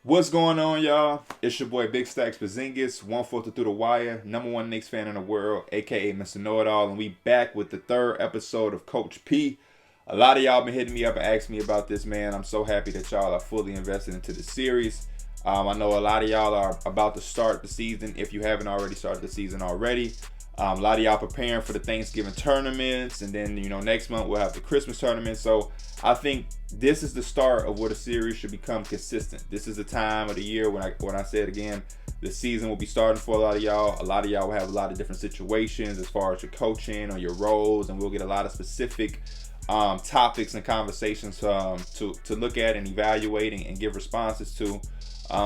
What's going on, y'all? It's your boy Big Stacks Bazingis, 1/4 through the wire, #1 Knicks fan in the world, aka Mr. Know-It-All, and we back with the third episode of Coach P. A lot of y'all been hitting me up and asking me about this, man. I'm so happy that y'all are fully invested into the series. I know a lot of y'all are about to start the season if you haven't already started the season already. A lot of y'all preparing for the Thanksgiving tournaments, and then next month we'll have the Christmas tournament. So I think this is the start of what a series should become consistent. This is the time of the year when I said again, the season will be starting for a lot of y'all. A lot of y'all will have a lot of different situations as far as your coaching or your roles, and we'll get a lot of specific topics and conversations to look at and evaluate and give responses to.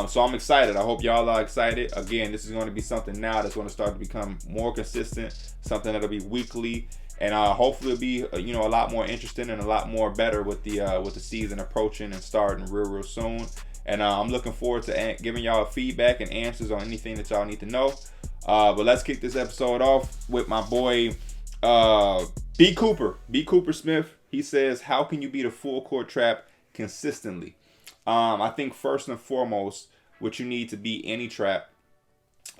So I'm excited. I hope y'all are excited. Again, this is going to be something now that's going to start to become more consistent, something that'll be weekly, and hopefully it'll be a lot more interesting and a lot more better with the season approaching and starting real soon. And I'm looking forward to giving y'all feedback and answers on anything that y'all need to know. But let's kick this episode off with my boy B. Cooper Smith. He says, how can you beat a full court trap consistently? I think first and foremost, what you need to beat any trap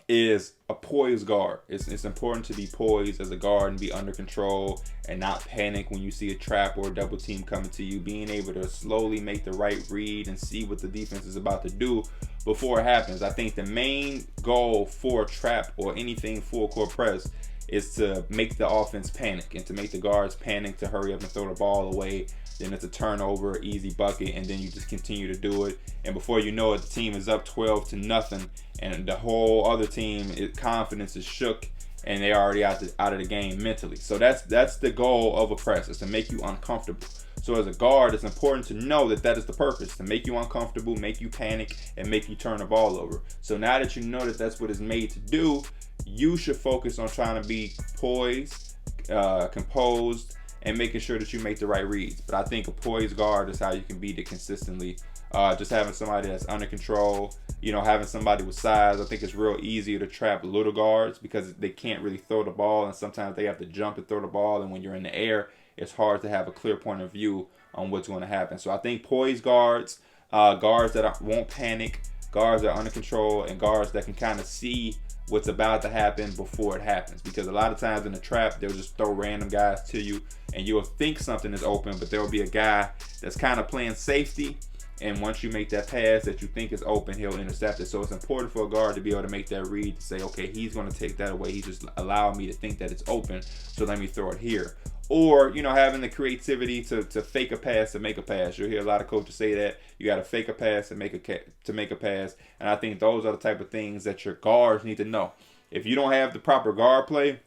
is a poised guard. It's important to be poised as a guard and be under control and not panic when you see a trap or a double team coming to you. Being able to slowly make the right read and see what the defense is about to do before it happens. I think the main goal for a trap or anything full court press is to make the offense panic and to make the guards panic to hurry up and throw the ball away. Then it's a turnover, easy bucket, and then you just continue to do it. And before you know it, the team is up 12-0, and the whole other team, confidence is shook, and they're already out of the game mentally. So that's the goal of a press, is to make you uncomfortable. So as a guard, it's important to know that is the purpose, to make you uncomfortable, make you panic, and make you turn the ball over. So now that you know that that's what it's made to do, you should focus on trying to be poised, composed, and making sure that you make the right reads. But I think a poised guard is how you can beat it consistently. Just having somebody that's under control, having somebody with size. I think it's real easier to trap little guards because they can't really throw the ball, and sometimes they have to jump and throw the ball, and when you're in the air, it's hard to have a clear point of view on what's going to happen. So I think poised guards, guards that won't panic, guards that are under control, and guards that can kind of see what's about to happen before it happens. Because a lot of times in the trap, they'll just throw random guys to you, and you'll think something is open, but there'll be a guy that's kind of playing safety, and once you make that pass that you think is open, he'll intercept it. So it's important for a guard to be able to make that read, to say, okay, he's going to take that away. He just allowed me to think that it's open, so let me throw it here. Or, having the creativity to fake a pass to make a pass. You'll hear a lot of coaches say that. You got to fake a pass to make a pass. And I think those are the type of things that your guards need to know. If you don't have the proper guard play,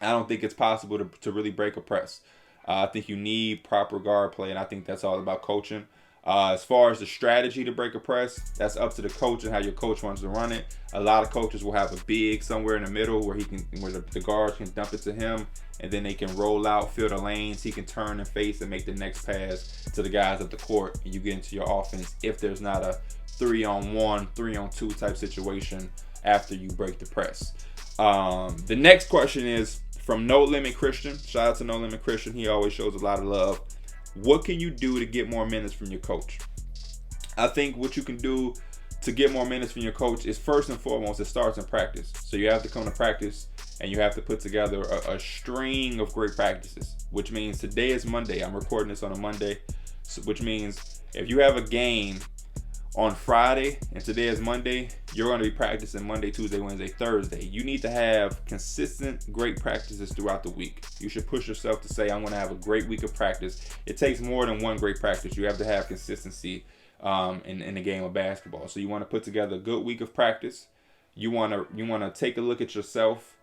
I don't think it's possible to really break a press. I think you need proper guard play, and I think that's all about coaching. As far as the strategy to break a press, that's up to the coach and how your coach wants to run it. A lot of coaches will have a big somewhere in the middle where the guards can dump it to him, and then they can roll out, fill the lanes. He can turn and face and make the next pass to the guys up the court, and you get into your offense if there's not a 3-on-1, 3-on-2 type situation after you break the press. The next question is from No Limit Christian. Shout out to No Limit Christian. He always shows a lot of love. What can you do to get more minutes from your coach? I think what you can do to get more minutes from your coach is, first and foremost, it starts in practice. So you have to come to practice and you have to put together a string of great practices, which means today is Monday. I'm recording this on a Monday, which means if you have a game on Friday and today is Monday, you're going to be practicing Monday, Tuesday, Wednesday, Thursday. You need to have consistent great practices throughout the week. You should push yourself to say, I'm going to have a great week of practice. It takes more than one great practice. You have to have consistency in the game of basketball. So you want to put together a good week of practice. You want to take a look at yourself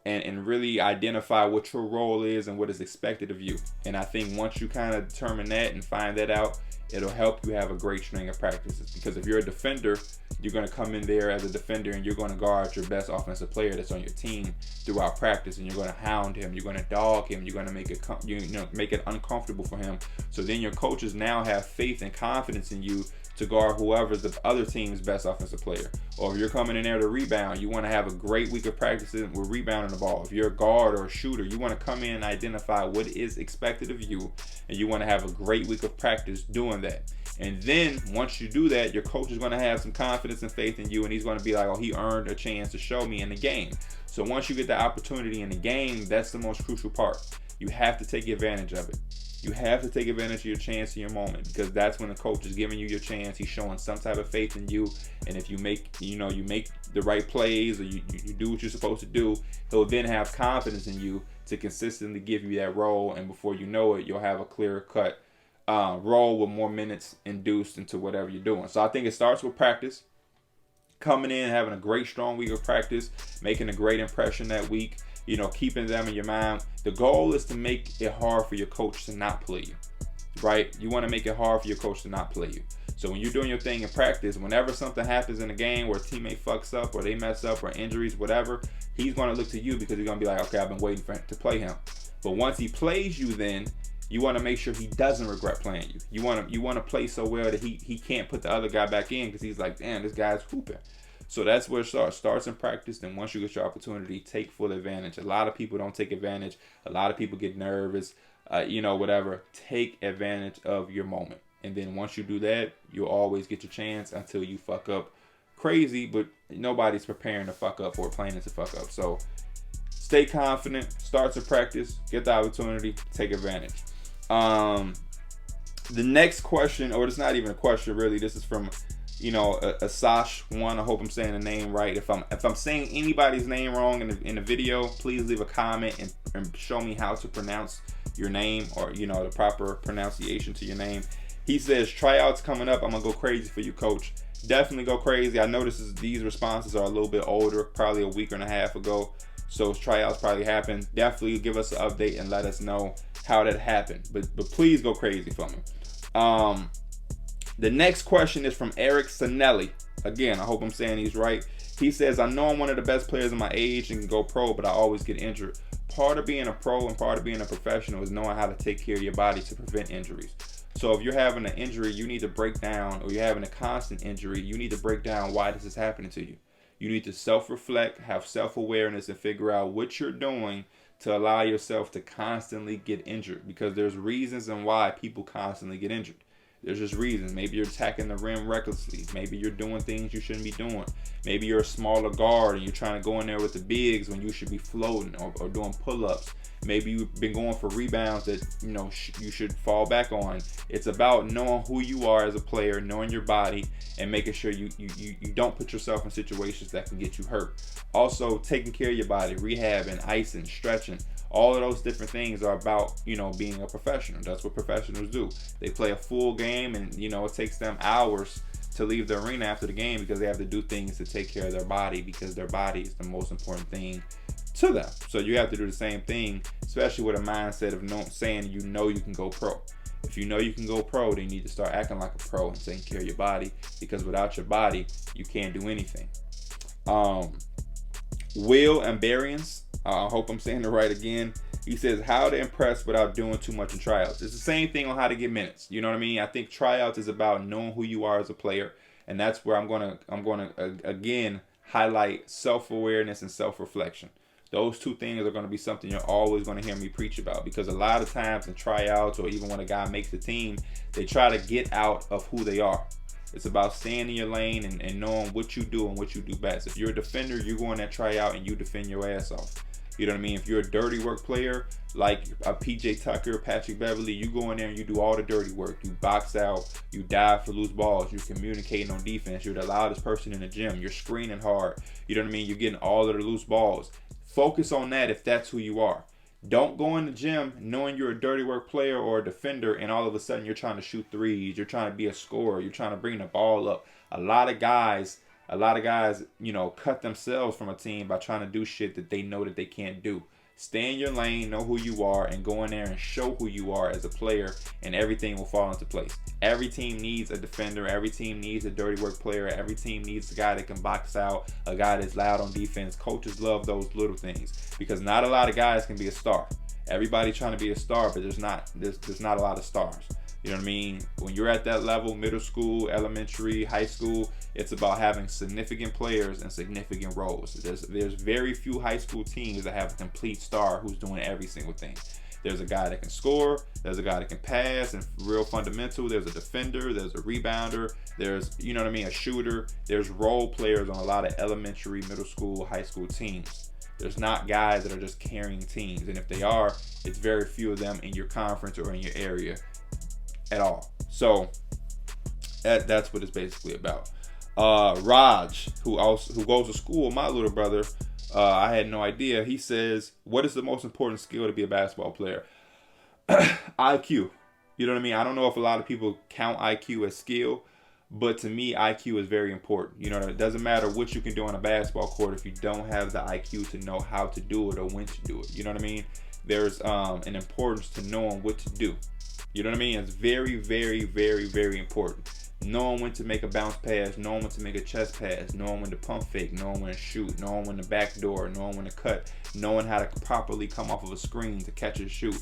and really identify what your role is and what is expected of you. And I think once you kind of determine that and find that out, it'll help you have a great string of practices. Because if you're a defender, you're going to come in there as a defender and you're going to guard your best offensive player that's on your team throughout practice, and you're going to hound him, you're going to dog him, you're going to make it uncomfortable for him. So then your coaches now have faith and confidence in you to guard whoever's the other team's best offensive player, Or if you're coming in there to rebound, you want to have a great week of practicing with rebounding the ball. If you're a guard or a shooter, you want to come in and identify what is expected of you, and you want to have a great week of practice doing that. And then once you do that, your coach is going to have some confidence and faith in you, and he's going to be like, oh, he earned a chance to show me in the game. So once you get the opportunity in the game, that's the most crucial part. You have to take advantage of it. You have to take advantage of your chance in your moment, because that's when the coach is giving you your chance. He's showing some type of faith in you, and if you make the right plays, or you do what you're supposed to do, he'll then have confidence in you to consistently give you that role, and before you know it, you'll have a clear-cut role with more minutes induced into whatever you're doing. So I think it starts with practice. Coming in, having a great, strong week of practice, making a great impression that week, keeping them in your mind. The goal is to make it hard for your coach to not play you, right? You want to make it hard for your coach to not play you. So when you're doing your thing in practice, whenever something happens in a game where a teammate fucks up or they mess up or injuries, whatever, he's going to look to you because he's going to be like, okay, I've been waiting for him to play him. But once he plays you, then you want to make sure he doesn't regret playing you. You want to play so well that he can't put the other guy back in because he's like, damn, this guy's hooping. So that's where it starts. Starts in practice. Then once you get your opportunity, take full advantage. A lot of people don't take advantage. A lot of people get nervous, whatever. Take advantage of your moment. And then once you do that, you'll always get your chance until you fuck up crazy. But nobody's preparing to fuck up or planning to fuck up. So stay confident. Starts in practice. Get the opportunity. Take advantage. The next question, or it's not even a question really. This is from Asash one. I hope I'm saying the name right. If I'm saying anybody's name wrong in the video, please leave a comment and show me how to pronounce your name, or the proper pronunciation to your name. He says, tryouts coming up. I'm gonna go crazy for you, coach. Definitely go crazy. I notice these responses are a little bit older, probably a week and a half ago. So tryouts probably happened. Definitely give us an update and let us know how that happened. But please go crazy for me. The next question is from Eric Sinelli. Again, I hope I'm saying these right. He says, I know I'm one of the best players of my age and can go pro, but I always get injured. Part of being a pro and part of being a professional is knowing how to take care of your body to prevent injuries. So if you're having an injury, you need to break down, or you're having a constant injury, you need to break down why this is happening to you. You need to self-reflect, have self-awareness, and figure out what you're doing to allow yourself to constantly get injured, because there's reasons and why people constantly get injured. There's just reasons. Maybe you're attacking the rim recklessly. Maybe you're doing things you shouldn't be doing. Maybe you're a smaller guard and you're trying to go in there with the bigs when you should be floating or doing pull-ups. Maybe you've been going for rebounds that you should fall back on. It's about knowing who you are as a player, knowing your body, and making sure you don't put yourself in situations that can get you hurt. Also, taking care of your body, rehabbing, icing, stretching. All of those different things are about, being a professional. That's what professionals do. They play a full game, and, it takes them hours to leave the arena after the game because they have to do things to take care of their body, because their body is the most important thing to them. So you have to do the same thing, especially with a mindset of saying you can go pro. If you know you can go pro, then you need to start acting like a pro and taking care of your body, because without your body, you can't do anything. Will Ambarians, I hope I'm saying it right again. He says, how to impress without doing too much in tryouts. It's the same thing on how to get minutes. You know what I mean? I think tryouts is about knowing who you are as a player. And that's where I'm gonna again highlight self-awareness and self-reflection. Those two things are going to be something you're always going to hear me preach about, because a lot of times in tryouts, or even when a guy makes the team, they try to get out of who they are. It's about staying in your lane and knowing what you do and what you do best. If you're a defender, you go in that tryout and you defend your ass off. You know what I mean? If you're a dirty work player, like a PJ Tucker, Patrick Beverly, you go in there and you do all the dirty work. You box out, you dive for loose balls, you're communicating on defense, you're the loudest person in the gym, you're screening hard. You know what I mean? You're getting all of the loose balls. Focus on that if that's who you are. Don't go in the gym knowing you're a dirty work player or a defender and all of a sudden you're trying to shoot threes, you're trying to be a scorer, you're trying to bring the ball up. A lot of guys, cut themselves from a team by trying to do shit that they know that they can't do. Stay in your lane, know who you are, and go in there and show who you are as a player, and everything will fall into place. Every team needs a defender. Every team needs a dirty work player. Every team needs a guy that can box out, a guy that's loud on defense. Coaches love those little things, because not a lot of guys can be a star. Everybody trying to be a star, but there's not a lot of stars. You know what I mean? When you're at that level, middle school, elementary, high school, it's about having significant players and significant roles. There's very few high school teams that have a complete star who's doing every single thing. There's a guy that can score, there's a guy that can pass and real fundamental, there's a defender, there's a rebounder, there's, you know what I mean, a shooter. There's role players on a lot of elementary, middle school, high school teams. There's not guys that are just carrying teams. And if they are, it's very few of them in your conference or in your area at all. So that's what it's basically about. Raj, who goes to school, my little brother, I had no idea. He says, what is the most important skill to be a basketball player? IQ. You know what I mean? I don't know if a lot of people count IQ as skill, but to me, IQ is very important. You know, it doesn't matter what you can do on a basketball court if you don't have the IQ to know how to do it or when to do it. You know what I mean? There's an importance to knowing what to do. You know what I mean? It's very, very, very, very important. Knowing when to make a bounce pass, knowing when to make a chest pass, knowing when to pump fake, knowing when to shoot, knowing when to backdoor, knowing when to cut, knowing how to properly come off of a screen to catch and shoot.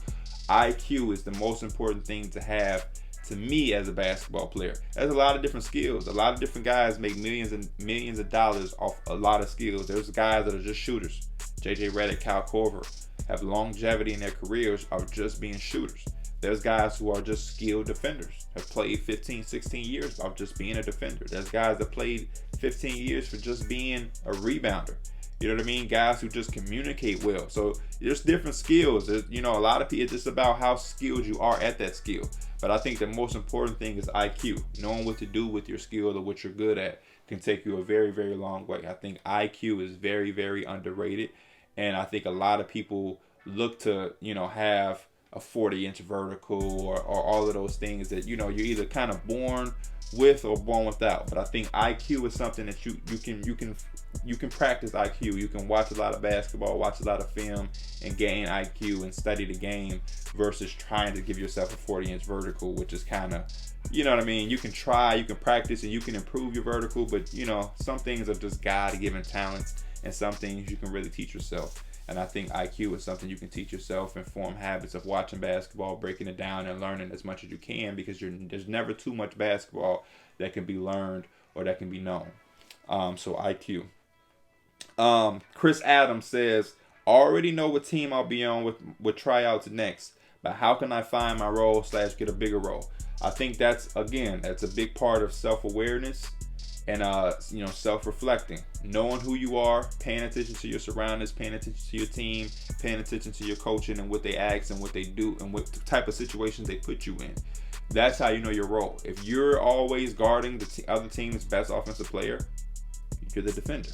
IQ is the most important thing to have to me as a basketball player. There's a lot of different skills. A lot of different guys make millions and millions of dollars off a lot of skills. There's guys that are just shooters. JJ Redick, Kyle Korver have longevity in their careers of just being shooters. There's guys who are just skilled defenders, have played 15, 16 years of just being a defender. There's guys that played 15 years for just being a rebounder. You know what I mean? Guys who just communicate well. So there's different skills. You know, a lot of people, it's just about how skilled you are at that skill. But I think the most important thing is IQ. Knowing what to do with your skill or what you're good at can take you a very, very long way. I think IQ is very, very underrated. And I think a lot of people look to, you know, have a 40-inch vertical or all of those things that, you know, you're either kind of born with or born without. But I think IQ is something that you can practice IQ. You can watch a lot of basketball, watch a lot of film, and gain IQ and study the game versus trying to give yourself a 40-inch vertical, which is kind of, you know what I mean? You can try, you can practice, and you can improve your vertical, but, you know, some things are just God-given talents, and some things you can really teach yourself. And I think IQ is something you can teach yourself and form habits of watching basketball, breaking it down, and learning as much as you can, because there's never too much basketball that can be learned or that can be known. So IQ. Chris Adams says, already know what team I'll be on with tryouts next, but how can I find my role / get a bigger role? I think that's a big part of self-awareness and you know, self-reflecting, knowing who you are, paying attention to your surroundings, paying attention to your team, paying attention to your coaching and what they ask and what they do and what type of situations they put you in. That's how you know your role. If you're always guarding the other team's best offensive player, you're the defender.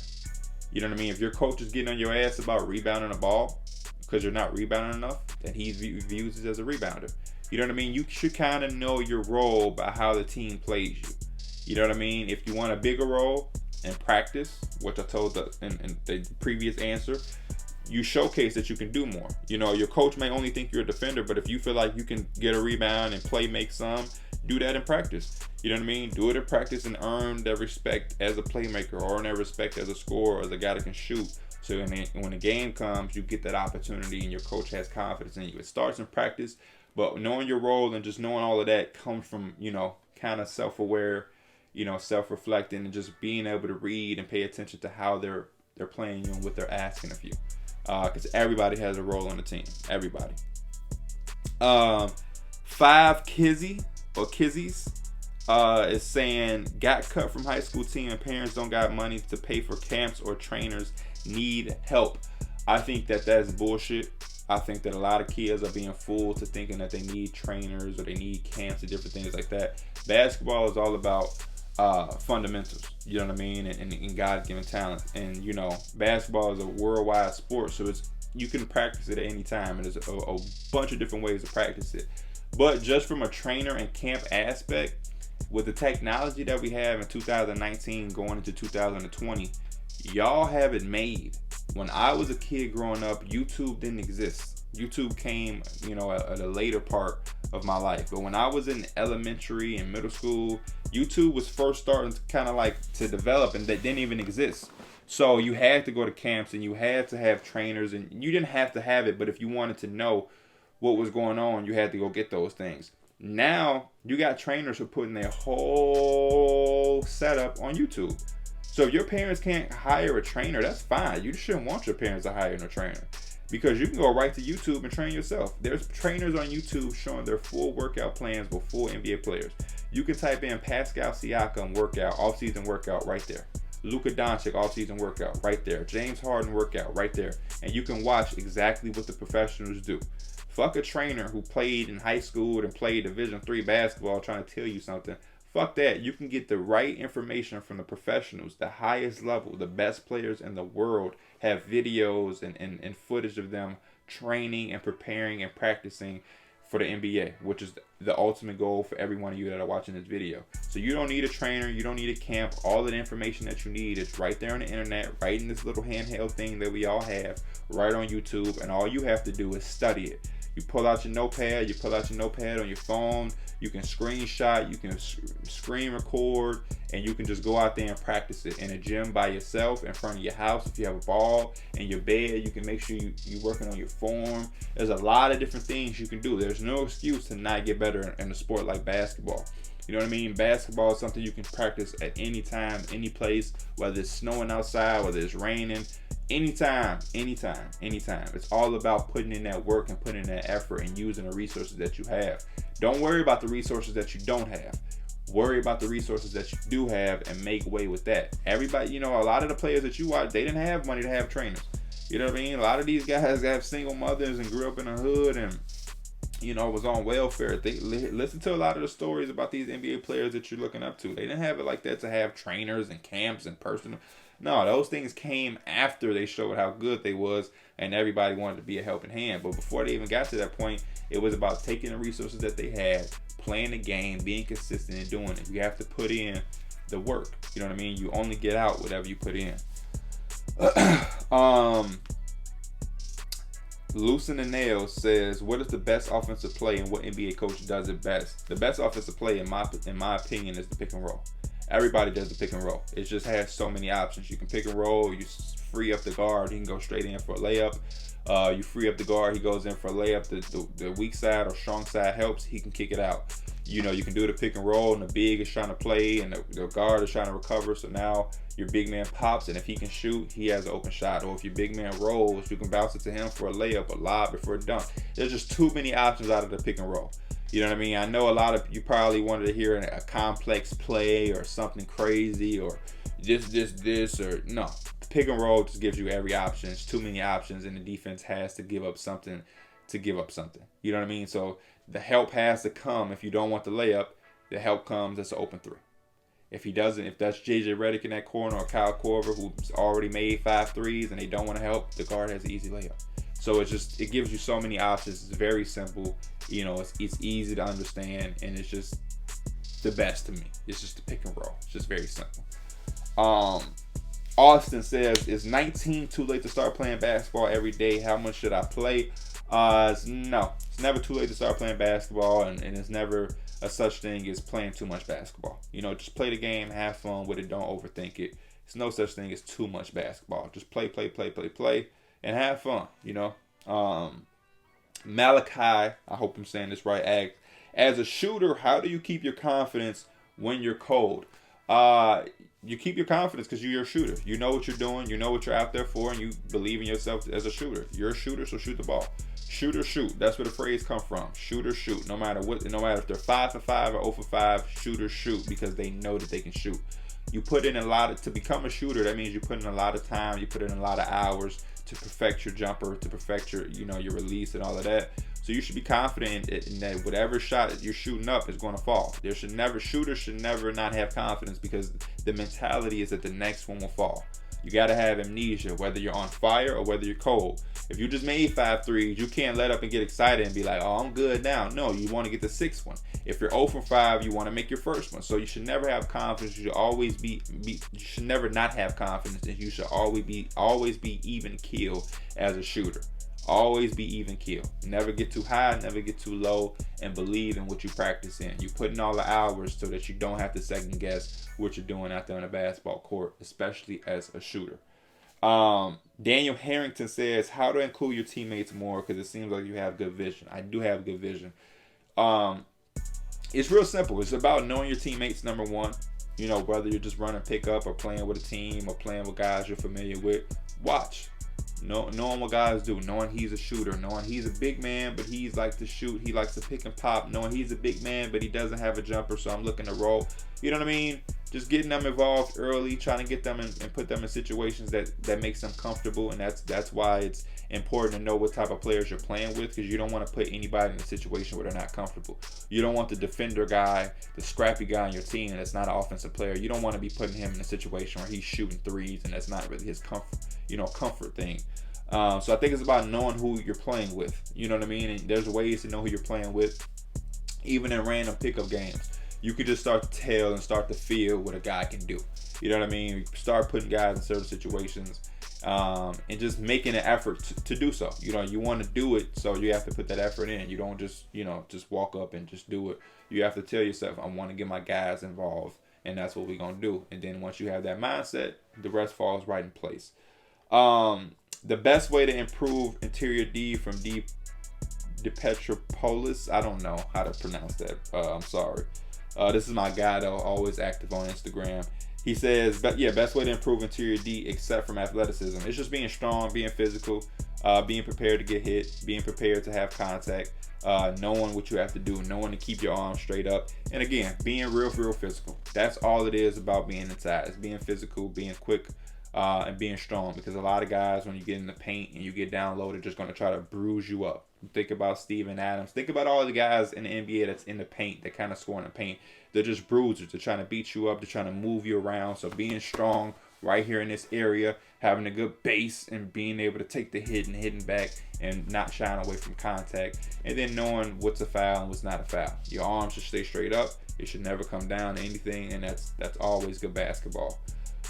You know what I mean? If your coach is getting on your ass about rebounding a ball because you're not rebounding enough, then he views it as a rebounder. You know what I mean? You should kind of know your role by how the team plays you. You know what I mean? If you want a bigger role in practice, which I told in the previous answer, you showcase that you can do more. You know, your coach may only think you're a defender, but if you feel like you can get a rebound and make some, do that in practice. You know what I mean? Do it in practice and earn that respect as a playmaker, or earn that respect as a scorer, as a guy that can shoot. So when the game comes, you get that opportunity and your coach has confidence in you. It starts in practice, but knowing your role and just knowing all of that comes from, you know, kind of self-aware, you know, self-reflecting and just being able to read and pay attention to how they're playing you and what they're asking of you. Because everybody has a role on the team. Everybody. 5 Kizzy or Kizzies is saying, got cut from high school team and parents don't got money to pay for camps or trainers, need help. I think that's bullshit. I think that a lot of kids are being fooled to thinking that they need trainers or they need camps and different things like that. Basketball is all about fundamentals, you know what I mean, and God-given talent. And, you know, basketball is a worldwide sport, so you can practice it at any time, and there's a bunch of different ways to practice it. But just from a trainer and camp aspect, with the technology that we have in 2019 going into 2020, y'all have it made. When I was a kid growing up, YouTube didn't exist. YouTube came, you know, at a later part of my life. But when I was in elementary and middle school, YouTube was first starting to kind of like to develop, and that didn't even exist. So you had to go to camps and you had to have trainers, and you didn't have to have it, but if you wanted to know what was going on, you had to go get those things. Now you got trainers who are putting their whole setup on YouTube. So if your parents can't hire a trainer, that's fine. You shouldn't want your parents to hire a trainer, because you can go right to YouTube and train yourself. There's trainers on YouTube showing their full workout plans with full NBA players. You can type in Pascal Siakam workout, off-season workout right there. Luka Doncic off-season workout right there. James Harden workout right there. And you can watch exactly what the professionals do. Fuck a trainer who played in high school and played Division III basketball trying to tell you something. Fuck that. You can get the right information from the professionals, the highest level, the best players in the world have videos and footage of them training and preparing and practicing for the NBA, which is the ultimate goal for every one of you that are watching this video. So you don't need a trainer, you don't need a camp. All of the information that you need is right there on the internet, right in this little handheld thing that we all have, right on YouTube, and all you have to do is study it. You pull out your notepad, on your phone, you can screenshot, you can screen record, and you can just go out there and practice it in a gym by yourself, in front of your house. If you have a ball, in your bed, you can make sure you're working on your form. There's a lot of different things you can do. There's no excuse to not get better in a sport like basketball. You know what I mean? Basketball is something you can practice at any time, any place, whether it's snowing outside, whether it's raining. Anytime. It's all about putting in that work and putting in that effort and using the resources that you have. Don't worry about the resources that you don't have. Worry about the resources that you do have and make way with that. Everybody, a lot of the players that you watch, they didn't have money to have trainers. You know what I mean? A lot of these guys have single mothers and grew up in the hood and, was on welfare. They listen to a lot of the stories about these NBA players that you're looking up to. They didn't have it like that to have trainers and camps and personal. No, those things came after they showed how good they was and everybody wanted to be a helping hand. But before they even got to that point, it was about taking the resources that they had, playing the game, being consistent and doing it. You have to put in the work. You know what I mean? You only get out whatever you put in. Loosen the Nails says, what is the best offensive play and what NBA coach does it best? The best offensive play, in my opinion, is the pick and roll. Everybody does the pick and roll. It just has so many options. You can pick and roll. You free up the guard. He can go straight in for a layup. You free up the guard. He goes in for a layup. The weak side or strong side helps. He can kick it out. You can do the pick and roll, and the big is trying to play, and the guard is trying to recover. So now your big man pops, and if he can shoot, he has an open shot. Or if your big man rolls, you can bounce it to him for a layup, a lob, or for a dunk. There's just too many options out of the pick and roll. You know what I mean? I know a lot of you probably wanted to hear a complex play or something crazy or this or no. Pick and roll just gives you every option. It's too many options, and the defense has to give up something to give up something. You know what I mean? So the help has to come. If you don't want the layup, the help comes. It's an open three. If that's JJ Redick in that corner or Kyle Korver who's already made 5 threes and they don't want to help, the guard has an easy layup. So it gives you so many options. It's very simple. It's easy to understand, and it's just the best to me. It's just the pick and roll. It's just very simple. Austin says, is 19 too late to start playing basketball every day? How much should I play? No. It's never too late to start playing basketball, and it's never a such thing as playing too much basketball. Just play the game, have fun with it, don't overthink it. There's no such thing as too much basketball. Just play, and have fun, Malachi, I hope I'm saying this right, as a shooter, how do you keep your confidence when you're cold? You keep your confidence because you're a shooter. You know what you're doing. You know what you're out there for, and you believe in yourself as a shooter. You're a shooter, so shoot the ball. Shoot or shoot. That's where the phrase comes from. Shoot or shoot. No matter if they're 5 for 5 or 0 for 5, shoot or shoot, because they know that they can shoot. You put in a lot to become a shooter. That means you put in a lot of time. You put in a lot of hours to perfect your jumper, to perfect your your release and all of that. So you should be confident in that whatever shot that you're shooting up is going to fall. Shooters should never not have confidence, because the mentality is that the next one will fall. You got to have amnesia, whether you're on fire or whether you're cold. If you just made 5 threes, you can't let up and get excited and be like, oh, I'm good now. No, you want to get the 6th one. If you're 0 for 5, you want to make your first one. So you should never have confidence. You should always you should never not have confidence, and you should always be even keel as a shooter. Always be even keel. Never get too high, never get too low, and believe in what you practice in. You put in all the hours so that you don't have to second guess what you're doing out there on a basketball court, especially as a shooter. Daniel Harrington says, how to include your teammates more, because it seems like you have good vision. I do have good vision. It's real simple. It's about knowing your teammates, number one. You know, whether you're just running pickup or playing with a team or playing with guys you're familiar with, watch. Knowing what guys do, knowing he's a shooter, knowing he's a big man, but he's like to shoot, he likes to pick and pop, knowing he's a big man, but he doesn't have a jumper, so I'm looking to roll. You know what I mean? Just getting them involved early, trying to get them and put them in situations that makes them comfortable, and that's why it's important to know what type of players you're playing with, because you don't want to put anybody in a situation where they're not comfortable. You don't want the defender guy, the scrappy guy on your team that's not an offensive player. You don't want to be putting him in a situation where he's shooting threes and that's not really his comfort thing. So I think it's about knowing who you're playing with. You know what I mean? And there's ways to know who you're playing with, even in random pickup games. You can just start to tell and start to feel what a guy can do. You know what I mean? You start putting guys in certain situations, and just making an effort to do so. You know, you want to do it, so you have to put that effort in. You don't just walk up and just do it. You have to tell yourself, I want to get my guys involved, and that's what we're going to do. And then once you have that mindset, the rest falls right in place. The best way to improve interior D from DePetropolis, I don't know how to pronounce that. I'm sorry. This is my guy, though, always active on Instagram. He says, best way to improve interior D except from athleticism. It's just being strong, being physical, being prepared to get hit, being prepared to have contact, knowing what you have to do, knowing to keep your arms straight up. And again, being real physical. That's all it is about being inside. It's being physical, being quick, and being strong. Because a lot of guys, when you get in the paint and you get down low, they're just going to try to bruise you up. Think about Steven Adams. Think about all the guys in the NBA that's in the paint, that kind of score in the paint. They're just bruisers. They're trying to beat you up. They're trying to move you around. So being strong right here in this area, having a good base, and being able to take the hit and hitting back and not shying away from contact. And then knowing what's a foul and what's not a foul. Your arms should stay straight up. It should never come down to anything. And that's always good basketball.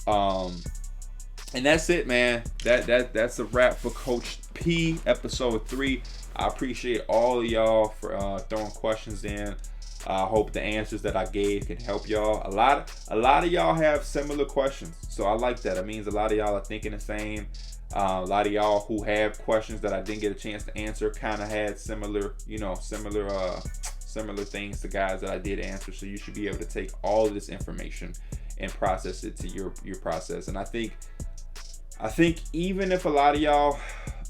And that's it, man. That's a wrap for Coach P, episode 3. I appreciate all of y'all for throwing questions in. I hope the answers that I gave can help y'all. A lot of y'all have similar questions, so I like that. It means a lot of y'all are thinking the same. A lot of y'all who have questions that I didn't get a chance to answer kind of had similar things to guys that I did answer. So you should be able to take all of this information and process it to your process. And I think even if a lot of y'all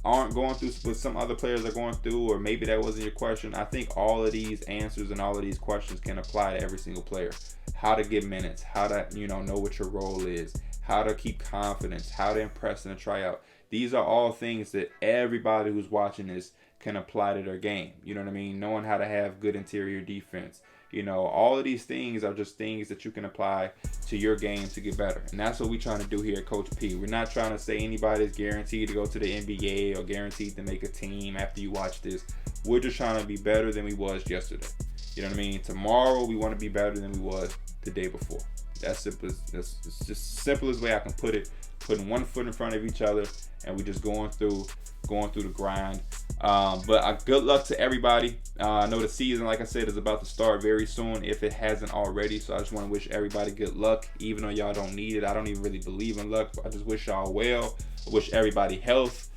aren't going through what some other players are going through, or maybe that wasn't your question, I think all of these answers and all of these questions can apply to every single player. How to get minutes, how to know what your role is, how to keep confidence, how to impress in a tryout. These are all things that everybody who's watching this can apply to their game. You know what I mean? Knowing how to have good interior defense. All of these things are just things that you can apply to your game to get better. And that's what we're trying to do here at Coach P. We're not trying to say anybody's guaranteed to go to the NBA or guaranteed to make a team after you watch this. We're just trying to be better than we was yesterday. You know what I mean? Tomorrow we want to be better than we was the day before. That's just simplest way I can put it. Putting one foot in front of each other, and we're just going through the grind. But good luck to everybody. I know the season, like I said, is about to start very soon, if it hasn't already. So I just want to wish everybody good luck, even though y'all don't need it. I don't even really believe in luck. I just wish y'all well. I wish everybody health.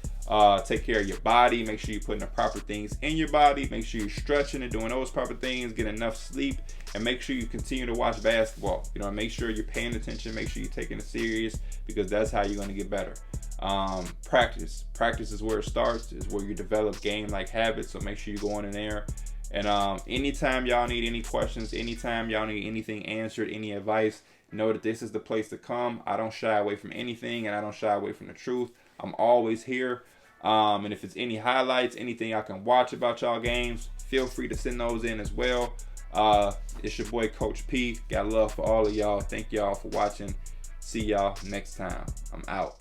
Take care of your body. Make sure you're putting the proper things in your body. Make sure you're stretching and doing those proper things. Get enough sleep, and make sure you continue to watch basketball. Make sure you're paying attention. Make sure you're taking it serious, because that's how you're going to get better. Practice is where it starts. Is where you develop game-like habits. So make sure you go in there. And anytime y'all need any questions, anytime y'all need anything answered, any advice, know that this is the place to come. I don't shy away from anything, and I don't shy away from the truth. I'm always here. And if it's any highlights, anything I can watch about y'all games, feel free to send those in as well. It's your boy Coach P. Got love for all of y'all. Thank y'all for watching. See y'all next time. I'm out.